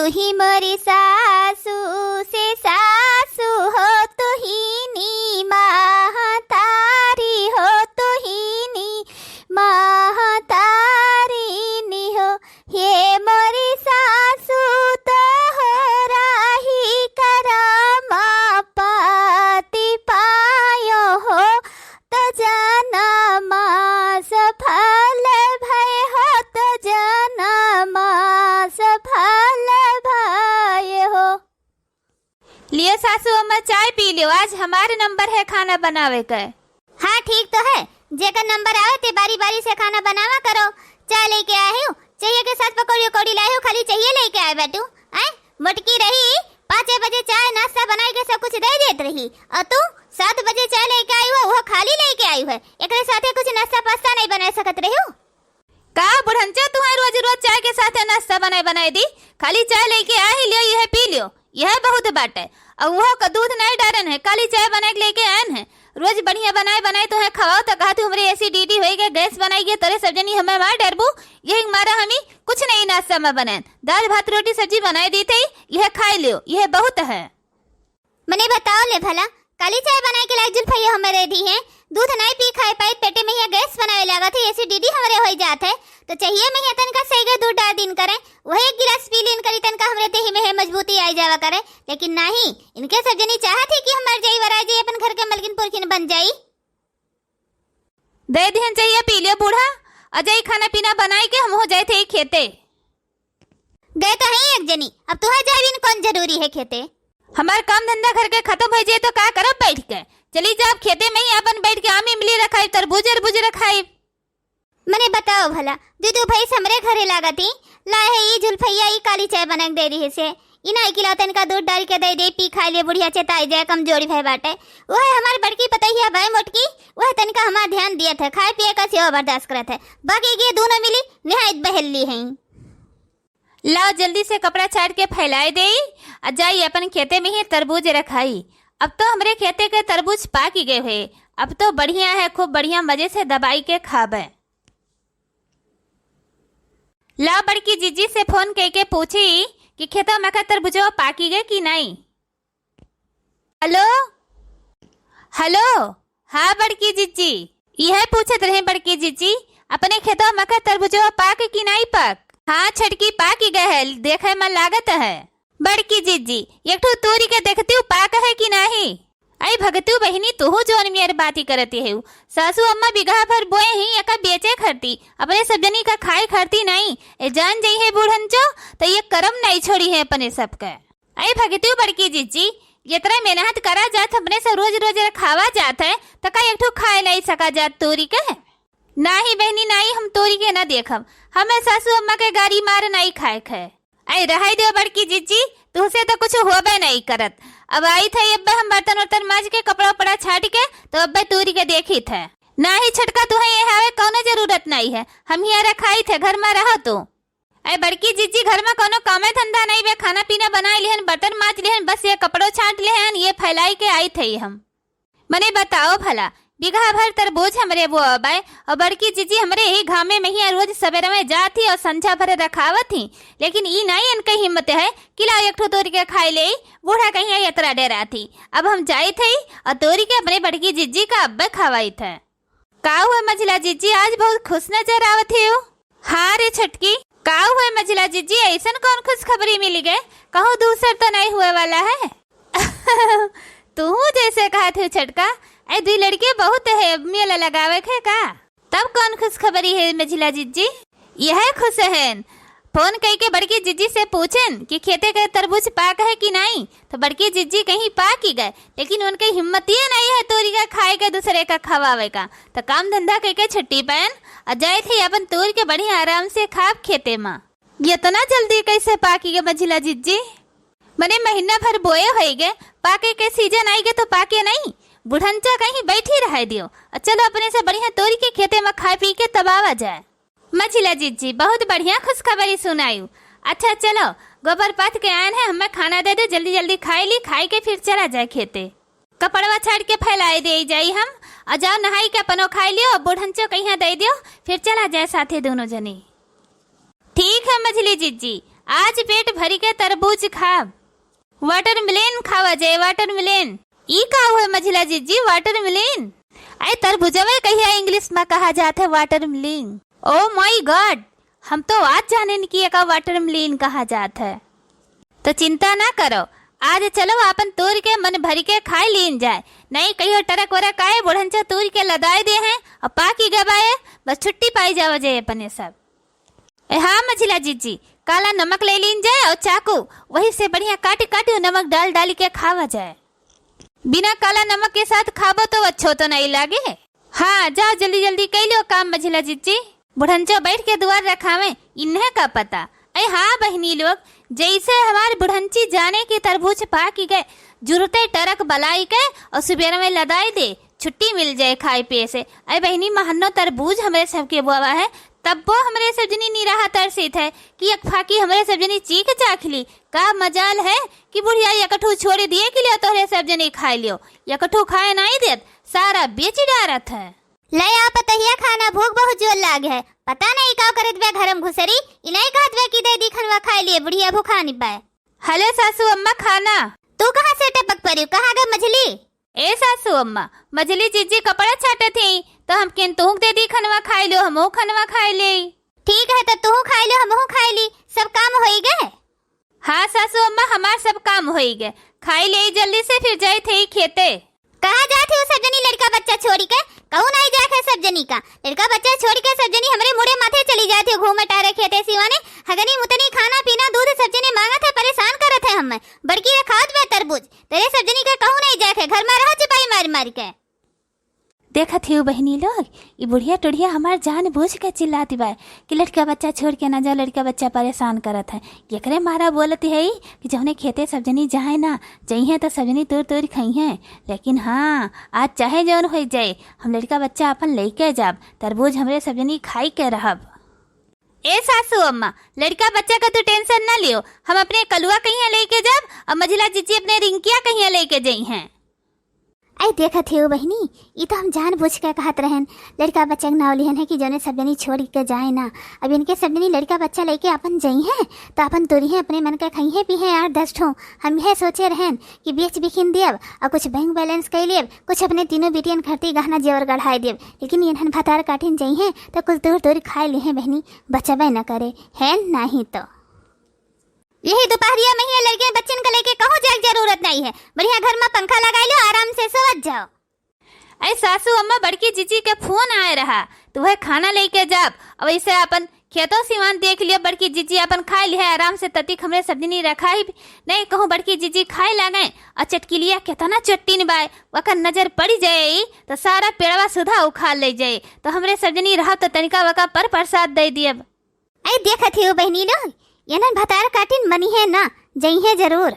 तू ही मोरी सासू से सासू हो, तू ही नी महतारी हो, तू ही नी महतारी नी हो। ये मोरी सासू तो हो राही करमा पाती पायो हो, तो जनमा सफल भय हो, तो जनमा सफल भय हो। लियो सासू अम्मा चाय पी लियो, आज हमारे नंबर है खाना बनावे का। हाँ ठीक तो है, जेकर नंबर आवे ते बारी बारी से खाना बनावा करो। चाय लेके आए हो, चाहिए के साथ पकौड़ी उकौड़ी लाए हो, खाली चाहिए लेके आए बैठू। मोटकी रही 5 बजे चाय नाश्ता बनाई के सब कुछ दे देत रही, और तू 7 बजे चाय लेके आई हो, वो खाली लेके आई है। एकरे साथे कुछ नाश्ता पास्ता नहीं बना सकत रही हो का? बुढ़ंचा तुम्हें रोज रोज चाय के साथ नाश्ता बनाए दी, खाली चाय लेके आ ही लियो, यह पी लियो, यह बहुत बाट है। और वो का दूध नहीं डारन है, खाली चाय बना के लेके आन है। रोज बढ़िया बनाए तुम्हें खवाओ तो कहा तू हमारी एसिडिटी होएगा, गैस बनाएगी तोरे सब जनी हमें मार डरबू। यही मारा हमी कुछ नहीं नाश्ता में बनाए, दाल भात रोटी सब्जी बनाए दी थी, यह खा लियो, यह बहुत है। मने बताओ ले भला, काली चाय बनाए के लायक जुल्फैया हमारे दी है, दूध नहीं पी खाए पाए, पेटे में ही गैस बनावे लगा थे, एसिडिटी हमारे हो जात है। तो चाहिए मैं ही तनका सही दूध डाल दिन करे, वही एक गिलास पी लीन करी तनका हमरे देही में है मजबूती आई जावा करे। लेकिन नहीं, इनके सब जनी चाहत है कि हम मर जाई वरा जाई, अपन घर के मलकिन पुरखिन बन जाई। दे दिहन चाहिए पी लियो बूढ़ा, अजय खाना पीना बनाए के हम हो जाए थे खेते। गए तो है एक जनी, अब तुम्हें जाए बिन कौन जरूरी है खेते। हमार काम धंधा घर के खत्म हो जाए तो का करो बैठ के, चली जाओ खेते में ही अपन बैठ के आम इमली रखाई, तरबूज रखाई। मने बताओ भला, दूधू भाई हमरे घरे लागती लाए है, ई जुल्फैया ई काली चाय बना के दे रही से, इना इकला तनका दूध डाल के दे पी खा ले, बुढ़िया चेताई जाए कमजोरी भाई बाटे। वह हमारी बड़की पतैया भाई मोटकी, वह तनका हमार ध्यान दिया था, खाए पिए का सेवा बर्दाश्त करत है, बाकी ये दोनों मिली निहायत बहली हैं। लाओ जल्दी से कपड़ा छाट के फैलाए दे, जाई अपन खेते में ही तरबूज रखाई। अब तो हमरे खेते के तरबूज पाक गए हुए, अब तो बढ़िया है, खूब बढ़िया मजे से दबाई के खाबे। लाओ बड़की जीजी से फोन करके पूछी कि खेतों में का तरबूजो पाकी गए कि नहीं। हेलो हेलो, हाँ बड़की जीजी, यह पूछत रहे बड़की जीजी, अपने खेतों में का तरबूजो पाक कि नहीं पाक। हाँ छटकी पाकी गए है, देखे में लागत है। बड़की जीजी एक ठो तोरी के देखती हूँ पाक है कि नहीं। आई भगतू बहिनी तू जोन मेरे बाती करती है, सासू अम्मा बिगहा भर बोए ही एका बेचे खरती, अपने सब जनी का खाए खरती नहीं। ए जान जाई है बूढ़नचो तो ये करम नहीं छोड़ी है अपने सबका। आई भगतू बड़की जीजी, इतना मेहनत करा जात, अपने से रोज रोज खावा जात है तो का एक ठो खाए नहीं सका जात तोरी के। नाही बहनी नहीं, हम तोरी के न देखब, हमें सासू अम्मा के गाड़ी मार नहीं खाए खाए। आई रहाई दो बड़की जीजी, तुझसे तो कुछ होबे नहीं करत। अब आई थे अब हम बर्तन वर्तन माज के कपड़ा उपड़ा छाट के तो अब तूरी के देखी थे, ना ही छटका तुम्हें ये हावे कोनो जरूरत नहीं है, हम यहाँ रखाई थे घर में रहो तो। अरे बड़की जीजी घर में कोनो काम धंधा नहीं बे, खाना पीना बनाए लिहन, बर्तन माज लिहन, बस ये कपड़ो छाट लिहन, ये फैलाई के आई थे हम। मने बताओ भला, बिगहा भर तरबूज हमरे वो अब आए, और बड़की जीजी हमरे ही घामे में ही रोज सवेरे में जाती और संझा भरे रखावत थी। लेकिन ई नहीं इनके हिम्मत है कि ला एक ठो तोरी के खाई ले, बूढ़ा कहीं यात्रा डेरा थी। अब हम जाई थे और तोरी के अपने बड़की जीजी का अब्बे खवाई थे। का हुआ मझला जीजी, आज बहुत खुश नजर आवत है। हाँ रे छटकी, का हुआ मझला जीजी, ऐसा कौन खुश खबरी मिली गए, कहूँ दूसर तो नहीं हुए वाला है। तू जैसे कहा थे छटका, ऐ दुई लड़के बहुत है, मेला लगावे है का, तब कौन खुश खबरी है मझिला जीजी। यह खुश है, फोन कई के बड़की जीजी से पूछन कि खेते के तरबूज पाक है कि नहीं, तो बड़की जीजी कहीं पाक ही गए, लेकिन उनके हिम्मत ही नहीं है तोरी का खाए के दूसरे का खवावे का। तो काम धंधा करके छुट्टी पहन और जाए थे अपन तोरी के बढ़िया आराम से खाब खेते में। इतना जल्दी कैसे पाकी गए मझिला जीजी, मने महीना भर बोए हो गए, पाके के सीजन आई गए तो पाके नहीं, बुढ़ंचा कहीं बैठी रह दियो, चलो अपने से बढ़िया तोरी के खेते में खा पी के तबावा जाए। मझिला जीजी बहुत बढ़िया खुशखबरी सुनायू। अच्छा चलो गोबर पाथ के आन है, हमें खाना दे दो, जल्दी जल्दी खाई ली, खाई के फिर चला जाए खेते, कपड़वा छाड़ के फैलाए दे जाई हम, और जाओ नहाई के अपनो खाई लियो, बुढ़ंचो कहीं दे दियो, फिर चला जाए साथे दोनों जने। ठीक है मझिली जीजी, आज पेट भरी के तरबूज खाब। वाटरमेलन खावा जाए, वाटरमेलन। ई का हुआ मझिला जीजी, वाटरमेलन? अरे तरबूजवा कहिया इंग्लिश में कहा जाता है वाटरमेलन। ओ माय गॉड, हम तो आज जाने नहीं कि का वाटरमेलन कहा जाता है। तो चिंता ना करो, आज चलो अपन तोड़ के मन भरी के खाए लीन जाए। नहीं कहियो टरक वरक आए बुढ़ंचा तोड़ के लदाए दे हैं और पाकी गवाए, बस छुट्टी पाई जावा जाए अपने सब। हाँ मझिला जीजी, काला नमक ले लीन जाए और चाकू वही से बढ़िया काटी काटी नमक डाल डाल के खावा जाए। बिना काला नमक के साथ खाबो तो अच्छो तो नहीं लागे। हाँ जाओ जल्दी जल्दी कर लो काम मझिला जीजी। बुढ़ंचा बैठ के दुआर रखावे, इन्हें का पता। अरे हाँ बहनी लोग, जैसे हमारे बुढ़ंची जाने की तरबूज पाकी गए, जुरते टरक बलाई के और सुबेर में लदाई दे, छुट्टी मिल जाए खाए पिए से। अरे बहनी महन्नो तरबूज हमारे सबके बुआ है, तब वो हमारे सब्जनी नहीं रहा तरसीत है कि एक फाकी हमारे सब्जनी चीख चाखली। का मजाल है कि बुढ़िया यकठू छोड़ दिए कि लियो तोहरे सब्जनी खाए लियो, यकठू खाए नहीं देत, सारा बेच डारत है। ले आ पतहिया खाना, भूख बहुत जोर लाग है। पता नहीं का करत बे घरम घुसरी, इन्हीं कहत बे कि दे दी खनवा खाए लिए, बुढ़िया भूखा नहीं पाए। हले सासू अम्मा खाना। तू कहाँ से टपक पड़ी, कहाँ गए मछली? ए सासू अम्मा, मछली जीजी कपड़ा छाटे थी तो हम किन तूक दे दी खनवा खाए लो, हमो खनवा खाए ले। ठीक है तो तू खाए लो, हमहू खाए ली, सब काम हो गए। हाँ सासू अम्मा, हमार सब काम हो गए, खाई ले जल्दी से फिर जाए थे खेते। कहाँ जाती हूँ सब जनी लड़का बच्चा छोड़ी के? कहूँ नहीं जाके सब जनी का लड़का बच्चा छोड़ के सब जनी हमारे मुड़े माथे चली जाती हूँ घूमे टारे खेते सिवाने। हगनी मुतनी खाना पीना दूध सब जने मांगा था, परेशान करत है हमें। बड़की रखावत में तरबूज तेरे सब जनी का कहूँ नहीं जाके, घर में रहो चिपाई मार मार के। देखा थी बहनी लोग, ये बुढ़िया टुढ़िया हमार जान बूझ के चिल्लाती बा कि लड़का बच्चा छोड़ के ना जाओ, लड़का बच्चा परेशान करत है। एकरे मारा बोलती है कि जौने खेते सब जनी जाए ना चाहिए तो सब जनी तोड़ तोड़ खाई हैं। लेकिन हाँ आज चाहे जौन हो जाए, हम लड़का बच्चा अपन लेके जाब, तरबूज हमरे सब जनी खाई के रहब। ए सासू अम्मा, लड़का बच्चा का तो टेंशन ना लियो, हम अपने कलुआ कहीं लेके जाब और मझिला जीजी अपने रिंकिया कहीं लेके जाई हैं। आई देखा थे बहनी, ये तो हम जान बुझ के कहत रहन लड़का बच्चा के नाव लिहन है कि जौने सब जनी छोड़ के जाए ना। अब इनके सब जनी लड़का बच्चा लेके अपन जाई हैं तो अपन तोरी हैं अपने मन का खाई है पी हैं 8-10 ठो। हम यह सोचे रहन कि बेच बिखिन देव और कुछ बैंक बैलेंस कर लेब, कुछ अपने तीनों बेटियन खरती गहना जेवर गढ़ाई देव। लेकिन इन्हन भतार काटिन जाई हैं तो कुछ दूर दूर खाए ली हैं बहनी, बचबे न करे है नहीं तो। यही दोपहरिया में ही लड़के बच्चन का लेके कहो जाए, जरूरत नहीं है, बढ़िया घर में पंखा लगा लो, आराम से सोच जाओ। अरे सासू अम्मा, बड़की जीजी के फोन आए रहा तो वह खाना लेके जाब और वैसे अपन खेतों सिवान देख लिया। बड़की जीजी अपन खाए लिया आराम से, ततीक हमरे सब्जी नहीं रखा ही नहीं। कहूँ बड़की जीजी खाए लगे और चटकिलिया कितना चट्टीन बाय वका नजर पड़ी जाए तो सारा पेड़वा सुधा उखाड़ ले जाए, तो हमरे सब्जी नहीं रहा तो तनिका वका पर प्रसाद दे दिए। अरे देखा थी बहनी लोग, यनन भतार काटिन मनी है ना, जई है जरूर।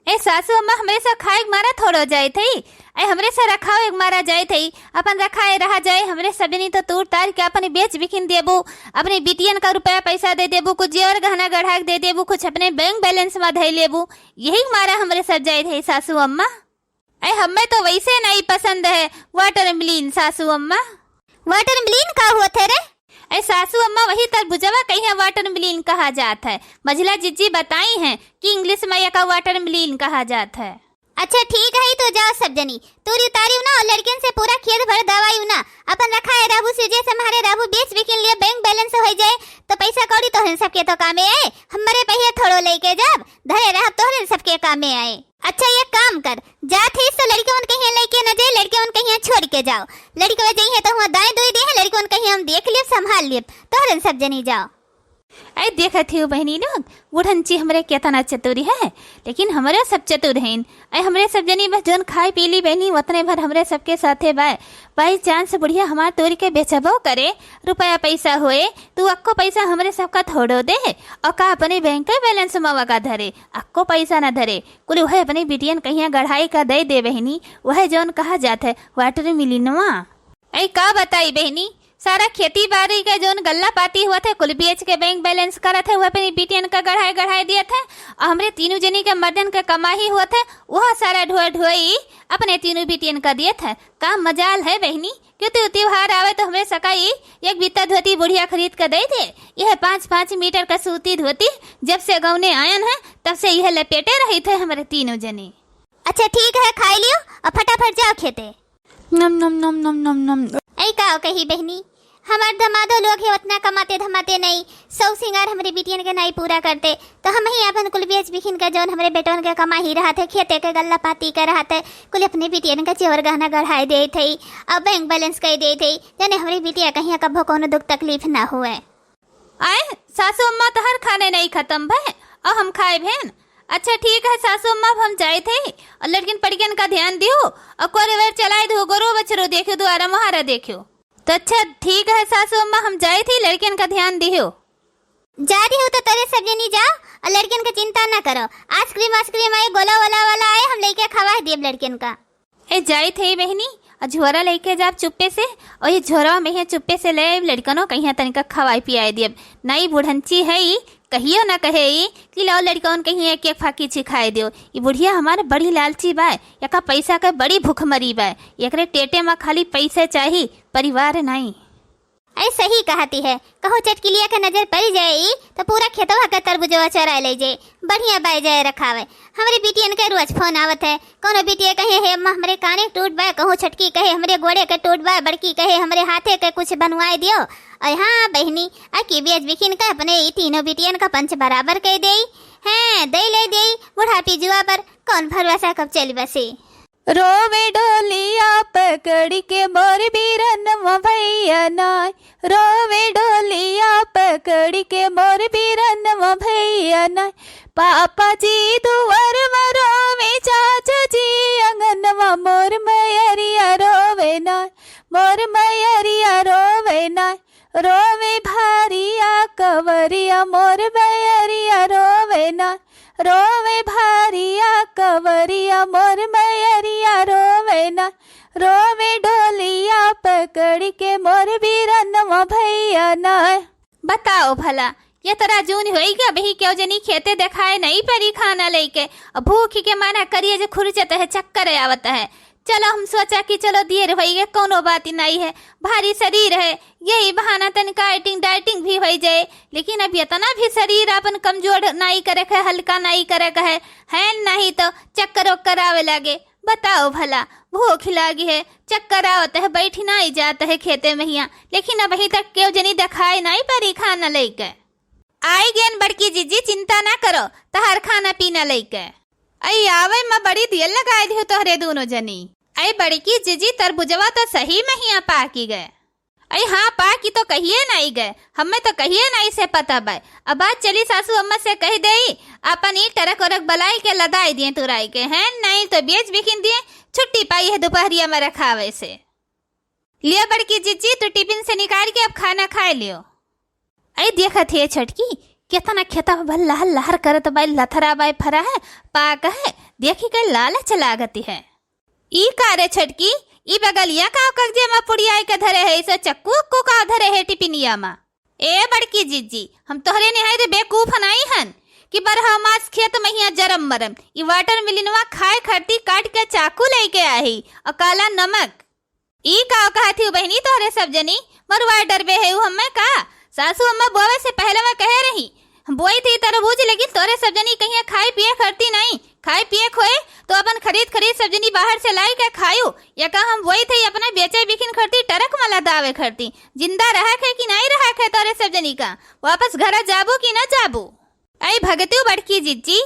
ए सासू अम्मा, हमरे से खाए मारा थोड़ो जाए थे, अरे हमरे से रखाओ एक मारा जाए थे, अपन रखाए रहा जाए। हमरे सबनी तो तूर तार के अपने बेच बिखिन देबू, अपने बिटियन का रुपया पैसा दे देबू, कुछ जेवर गहना गढ़ा दे देबू, कुछ अपने बैंक बैलेंस में धै लेबू, यही मारा हमरे सब जाए थे सासू अम्मा। अरे हमें तो वैसे नहीं पसंद है वाटरमेलन सासू अम्मा। वाटरमेलन का हुआ थे रे? अरे सासू अम्मा, वही तरबूजवा कहीं वाटरमेलन कहा जाता है। मझिला जीजी बताई हैं कि इंग्लिश में यह का वाटरमेलन कहा जाता है। अच्छा ठीक है तो जाओ सब जनी, तूरी उतारी ना और लड़किन से पूरा खेत भर दवाई ना अपन रखा है। राबू से जैसे हमारे राबू बेच बिकिन लिए बैंक बैलेंस हो जाए तो पैसा कौड़ी तो सबके तो कामे आए, हमारे पहिए थोड़ो लेके जाब धरे रह तो सबके कामे आए। अच्छा ये काम कर, जाते तो लड़के उन कहीं लेके न जाए, लड़के उन कहीं छोड़ के जाओ। लड़के वे जाइए तो वहाँ दाएं दुई दे है, लड़के उन कहीं हम देख लिये संभाल लिये तो सब जनी जाओ। अरे देखा थी बहनी लोग, बुढ़ंची हमरे केतना चतुरी है, लेकिन हमारे सब चतुर हैं। अरे हमरे सब जनी बस जौन खाए पी ली बहनी उतने भर हमरे सबके साथे बाई चांस बुढ़िया हमार तोरी के बेचबो करे, रुपया पैसा होए तू अक्को पैसा हमरे सबका थोड़ो दे और का अपने बैंक के बैलेंस में वका धरे, अक्को पैसा न धरे, कुल वह अपनी बिटियन कहीं गढ़ाई का दे बहनी, वह जौन कहा जाता है वाटरमेलनवा। अरे का बताई बहनी, सारा खेती बाड़ी के जोन गल्ला पाती हुआ थे कुल बेच के बैंक बैलेंस करत है, वह अपनी बिटियन का गढ़ाई दिए थे। और हमरे तीनों जनी के मर्दन का कमाई हुआ थे, वह सारा ढोई अपने तीनों बिटियन का दिए थे। का मजाल है बहनी, क्यों त्योहार आवे तो हमरे सकाई एक बीता धोती बुढ़िया खरीद कर दे दे। यह 5-5 मीटर का सूती धोती जब से गौने आयन है तब से यह लपेटे रही थे हमारे तीनों जनी। अच्छा ठीक है, खाई लियो और फटाफट जाओ खेते। नम नम नम नम नम नम। ऐ का कही बहनी, हमार धमादो लोग है उतना कमाते धमाते नहीं, सौ सिंगार हमारे बिटियन के नहीं पूरा करते, तो हम ही अपन कुल बेच बिखिन का जौन हमारे बेटों के कमा ही रहा थे, खेते के गल्ला पाती कर रहा थे, कुल अपने बिटियन का चेवर गहना गढ़ाई दे थे और बैंक बैलेंस कर दे थे, जाने हमारी बिटिया कहीं कभो कोनो दुख तकलीफ ना हुए। आए सासू अम्मा तो हर खाने नहीं खत्म भे और हम खाए भेन। अच्छा ठीक है सासू अम्मा, हम जाए थे और लड़किन पड़किन का ध्यान दियो और कोरे वेर चलाए दो, गोरो बछरो देखियो, द्वारा मुहारा देखियो। तो अच्छा ठीक है सासू अम्मा, हम जाए थी, लड़किन का ध्यान दियो। जा रही हो तो तेरे सब जनी जाओ और लड़किन का चिंता ना करो। आइसक्रीम आए, गोला वाला आए, हम लेके खवा दिए लड़किन का। ए जाए थे बहनी और झोरा लेके जाब चुप्पे से, और ये झोरा में है चुप्पे से ले लड़कनों कहीं तनिका खवाई पियाई दिए। नई बुढ़ंची है ई, कहियो ना कहे ई कि लो लड़कन कहीं एक एक फाकी छिखाए दियो। ये बुढ़िया हमारे बड़ी लालची बा, यका पैसा का बड़ी भूखमरी बा, एकरे टेटे में खाली पैसे चाहिए, परिवार नहीं। ऐ सही कहती है, कहो चटकिलिया के नजर पड़ जाए तो पूरा खेतवा का तरबुजवा चरा ले जाए, बढ़िया बाय जाए रखावे। हमारी बिटियन के रोज फोन आवत है, कोनो बिटिया कहे हे अम्मा हमरे काने टूट बा, कहूँ छटकी कहे हमरे गोड़े के टूट बा, बड़की कहे हमरे हाथे के कुछ बनवाए दियो। और हाँ बहनी, की बेच बिखिन का अपने तीनों बिटियन का पंच बराबर कह दे हैं, दे ले दे बुढ़ापी जुआ पर कौन भरवसा कब चली बसे। रोवे डोलिया पकड़ के मोर बीरन भैया नाय, रोवे डोलिया पकड़ के मोर बीरन भैया नाय, पापा जी दुआर रोवे, चाचा जी अंगन मोर मैरिया रोवे नाय, मोर मैरिया रोवे नाय, रोवे भारिया कवरिया मोर मैरिया रोवे नाय, रोवे भारिया कवरिया मोर मैरिया रोवे ना, रोवे डोलिया पकड़ के मोर बीरन भैया ना। बताओ भला ये तरह जून होई क्या बही क्यों जनी खेते दिखाए नहीं परी खाना लेके, भूख के माना करिए जो खुरचत है, चक्कर आवत है। चलो हम सोचा कि चलो देर होई कोनो बात नहीं है, भारी शरीर है, यही बहाना तनिका डाइटिंग भी हो जाए, लेकिन अब इतना भी शरीर अपन कमजोर नहीं करे है, हल्का नहीं करे है नहीं तो चक्कर वक्कर आवे लगे। बताओ भला भूख लागी है, चक्कर आवत है, बैठ नहीं जाता है खेते में हिया, लेकिन अब अभी तक क्यों जनी दिखाए नहीं परी खाना लेके। आई गेन बड़की जीजी, चिंता ना करो, तहर खाना पीना लेके आई आवे मैं बड़ी दिल लगाए दी तोहरे दोनों जनी। आई बड़की जीजी तरबुजवा तो सही में ही पाकी गए। आई हाँ पाकी तो कहिए नहीं गए, हमें तो कहिए नहीं से पता बाय। अब बात चली सासू अम्मा से कह दे अपन ही टरक वरक बलाई के लदाई दिए तुराई के हैं, नहीं तो बेच बिखिन दिए, छुट्टी पाई है दोपहरिया में रखावे से। लियो बड़की जीजी तू टिफिन से निकाल के अब खाना खाए लियो। आई देखा थे छटकी कितना खेता भल लहर लहर करत बाई, लथरा बाई फरा है, पाक है, देखी के लालच लागती है। ई कारे छटकी ई बगलिया का कगजे में पुड़िया के धरे है, इसे चक्कू उक्कू का धरे है टिपिनिया में। ए बड़की जीजी हम तोहरे निहाय बेकूफ नहीं हन कि बरहा मास खेत में हिया जरम मरम, ई वाटर मिलिनवा खाए खरती काट के चाकू लेके आई और काला नमक। ई का कहती बहनी तोहरे सब जनी मरवा डरबे है हमें का। सासू अम्मा बोवे से पहले मैं कह रही बोई थी तरबूज, लेकिन तोरे सब जनी कहीं खाए पिए करती नहीं, खाए पिए खोए तो अपन खरीद सब जनी बाहर से लाई के खायू, या का हम वही थे अपना बेचे बिखिन करती, टरक मला दावे करती, जिंदा रहा है कि नहीं रहा है तोरे सब जनी का, वापस घर जाबू कि न जाबू। आई भगतू बड़की जीजी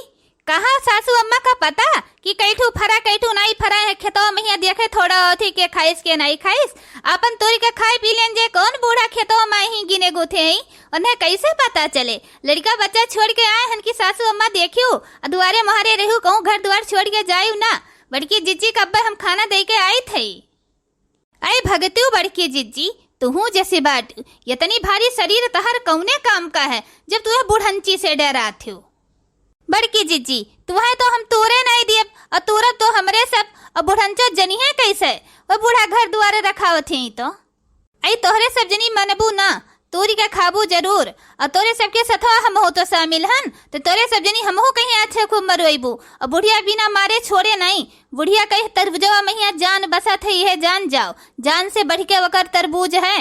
कहा सासू अम्मा का पता कि कैठू फरा कैठू नहीं फरा है, खेतों में ही देखे थोड़ा थी के खाइस के नहीं खाइस, अपन तोरी के खाए पी लें जे कौन बूढ़ा खेतों में ही गिने गुथे ही, उन्हें कैसे पता चले। लड़का बच्चा छोड़ के आए हन की सासू अम्मा देखियो दुआरे महारे रहू, कहूँ घर द्वार छोड़ के जायू ना। बड़की जीजी कब्बे हम खाना दे के आई थे। आई भगतू बड़की जीजी तुहू जैसी बात, इतनी भारी शरीर तहर कौने काम का है जब तुहे बुढ़ंची से डरा थी। बड़की जीजी तुम्हें तो हम तोरे नहीं दिए और तोरा तो हमरे सब, और बुढ़ंचा जनी है कैसे, वो बूढ़ा घर द्वारे रखावत ही तो। आई तोहरे सब जनी मनबू ना, तोरी का खाबू जरूर, और तोरे सबके सथवा हम हो तो शामिल हन, तो तोरे सब जनी हमहू कहीं अच्छे खूब मरवेबू। और बुढ़िया बिना मारे छोड़े नहीं, बुढ़िया कहीं तरबूजवा महिया जान बसा थे, यह जान जाओ, जान से बढ़ के वकर तरबूज है।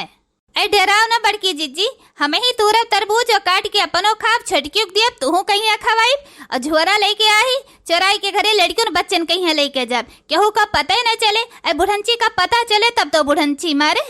ऐ डराओ ना बड़की जीजी, हमें ही तूरा तरबूज और काट के अपनो खाब, छटकियुक दिया तूहू कहीं खवाई, और झोरा लेके आई चराई के घरे लड़कियों बच्चन कहीं लेके जाब, केहू का पता ही न चले। ऐ बुढ़ंची का पता चले तब तो बुढ़ंची मारे।